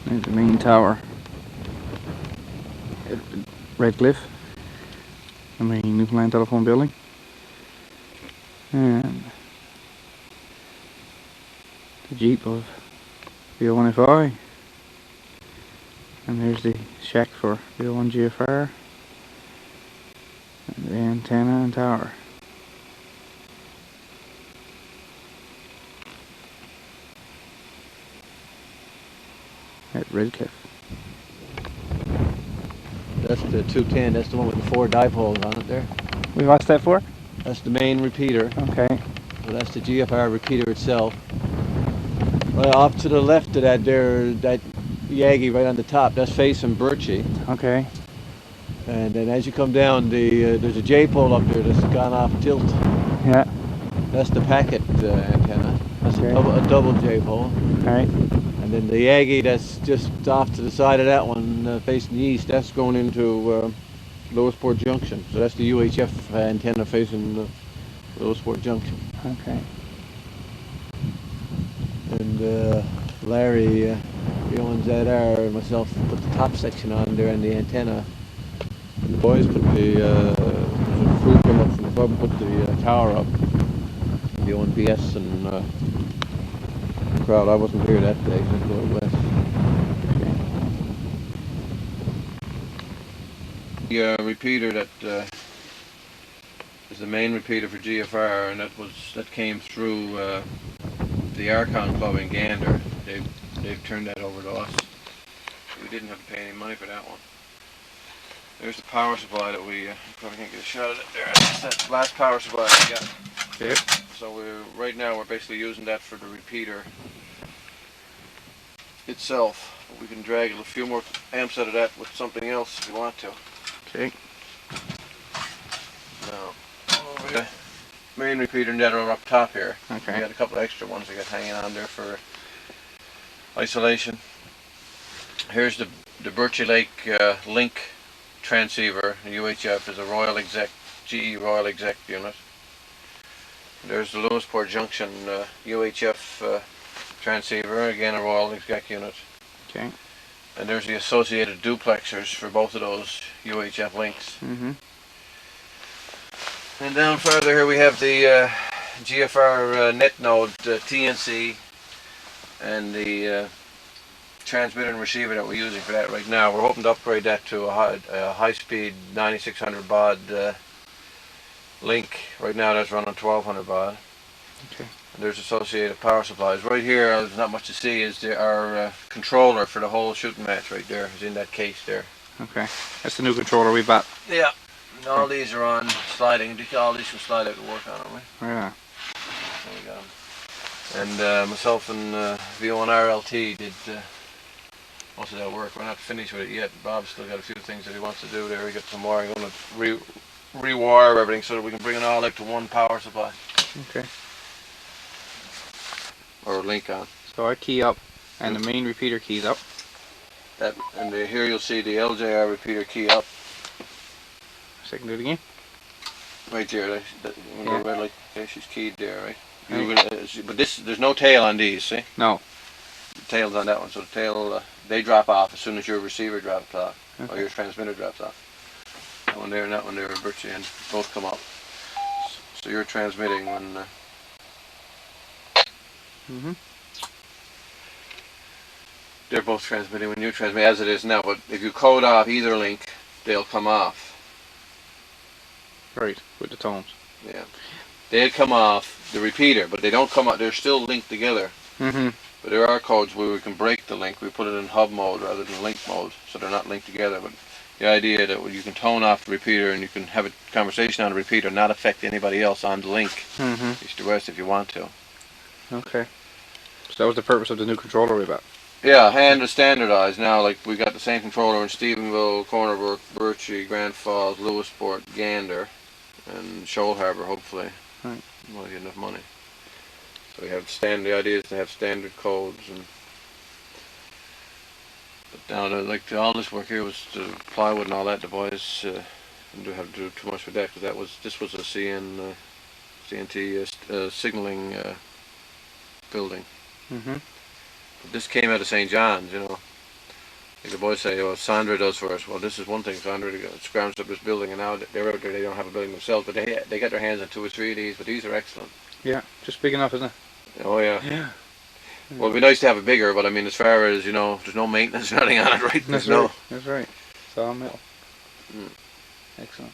There's the main tower at Redcliffe, the main Newfoundland telephone building. And the Jeep of V01FI. And there's the shack for V01 Gfr. And the antenna and tower. At Redcliffe. That's the 210, that's the one with the 4 dipoles on it there. What's that for? That's the main repeater. Okay. So that's the GFR repeater itself. Well, off to the left of that there, that Yagi right on the top, that's facing Birchie. Okay. And then as you come down, there's a J-pole up there that's gone off tilt. Yeah. That's the packet antenna. That's Okay. a double J-pole. Alright. And then the Yagi that's just off to the side of that one, facing the east, that's going into Lowersport Junction. So that's the UHF antenna facing Lowersport Junction. Okay. And Larry, V01ZR, and myself put the top section on there and the antenna. And the boys put the crew came up from above and put the tower up. V01BS and the crowd. I wasn't here that day, I was going west. The repeater that is the main repeater for GFR, and that came through the Archon Club in Gander. They've turned that over to us. We didn't have to pay any money for that one. There's the power supply that we probably can't get a shot at it there. That's that last power supply we got. Yep. So right now we're basically using that for the repeater itself. We can drag a few more amps out of that with something else if you want to. Okay. Now, over the main repeater net are up top here. Okay. We got a couple of extra ones we got hanging on there for isolation. Here's the Birchie Lake Link transceiver. The UHF is a GE Royal Exec unit. There's the Lowersport Junction UHF transceiver, again a Royal Exec unit. Okay. And there's the associated duplexers for both of those UHF links. Mm-hmm. And down further here we have the GFR net node TNC and the transmitter and receiver that we're using for that right now. We're hoping to upgrade that to a high-speed 9600 baud link. Right now that's running 1200 baud. Okay. And there's associated power supplies. Right here, there's not much to see, is our controller for the whole shooting match right there. Is in that case there. Okay. That's the new controller we bought. Yeah. And all these are on sliding. All these can slide out to work on them. Yeah. There we got them. And myself and V01RLT did most of that work. We're not finished with it yet. Bob's still got a few things that he wants to do there. We got some more. I'm going to rewire everything so that we can bring it all up to one power supply. Okay. Or link on. So I key up, and the main repeater keys up. Here you'll see the LJR repeater key up. So I can do it again. Right there. Yeah. Red light. Yeah, she's keyed there, right? But there's no tail on these, see? No. The tail's on that one, so the tail, they drop off as soon as your receiver drops off, Okay. or your transmitter drops off. That one there and that one there are Birchie, and both come up. So you're transmitting when... Mm-hmm. They're both transmitting when you transmit, as it is now, but if you code off either link, they'll come off. Right, with the tones. Yeah. They'll come off the repeater, but they don't come out, they're still linked together. Mm-hmm. But there are codes where we can break the link. We put it in hub mode rather than link mode, so they're not linked together. But the idea that you can tone off the repeater and you can have a conversation on the repeater, not affect anybody else on the link, Mm-hmm. east to west if you want to. Okay. So that was the purpose of the new controller we bought. Yeah, and it's standardized now. Like we got the same controller in Stephenville, Corner Brook, Birchie, Grand Falls, Lewisport, Gander, and Shoal Harbour. Hopefully, Right. we'll get enough money. So we have the idea is to have standard codes and. But now, all this work here was the plywood and all that. The boys didn't have to do too much with that because this was a CNT signaling building. Mm-hmm. But this came out of St. John's, you know. Like the boys say, oh, Sandra does for us. Well, this is one thing. Sandra scrounged up this building, and now they're out there. They don't have a building themselves, but they get their hands on 2 or 3 of these. But these are excellent. Yeah, just big enough, isn't it? Oh yeah. Yeah. Well, it'd be nice to have it bigger, but I mean, as far as you know, there's no maintenance or anything on it, right? That's right. That's right. It's all metal. Excellent.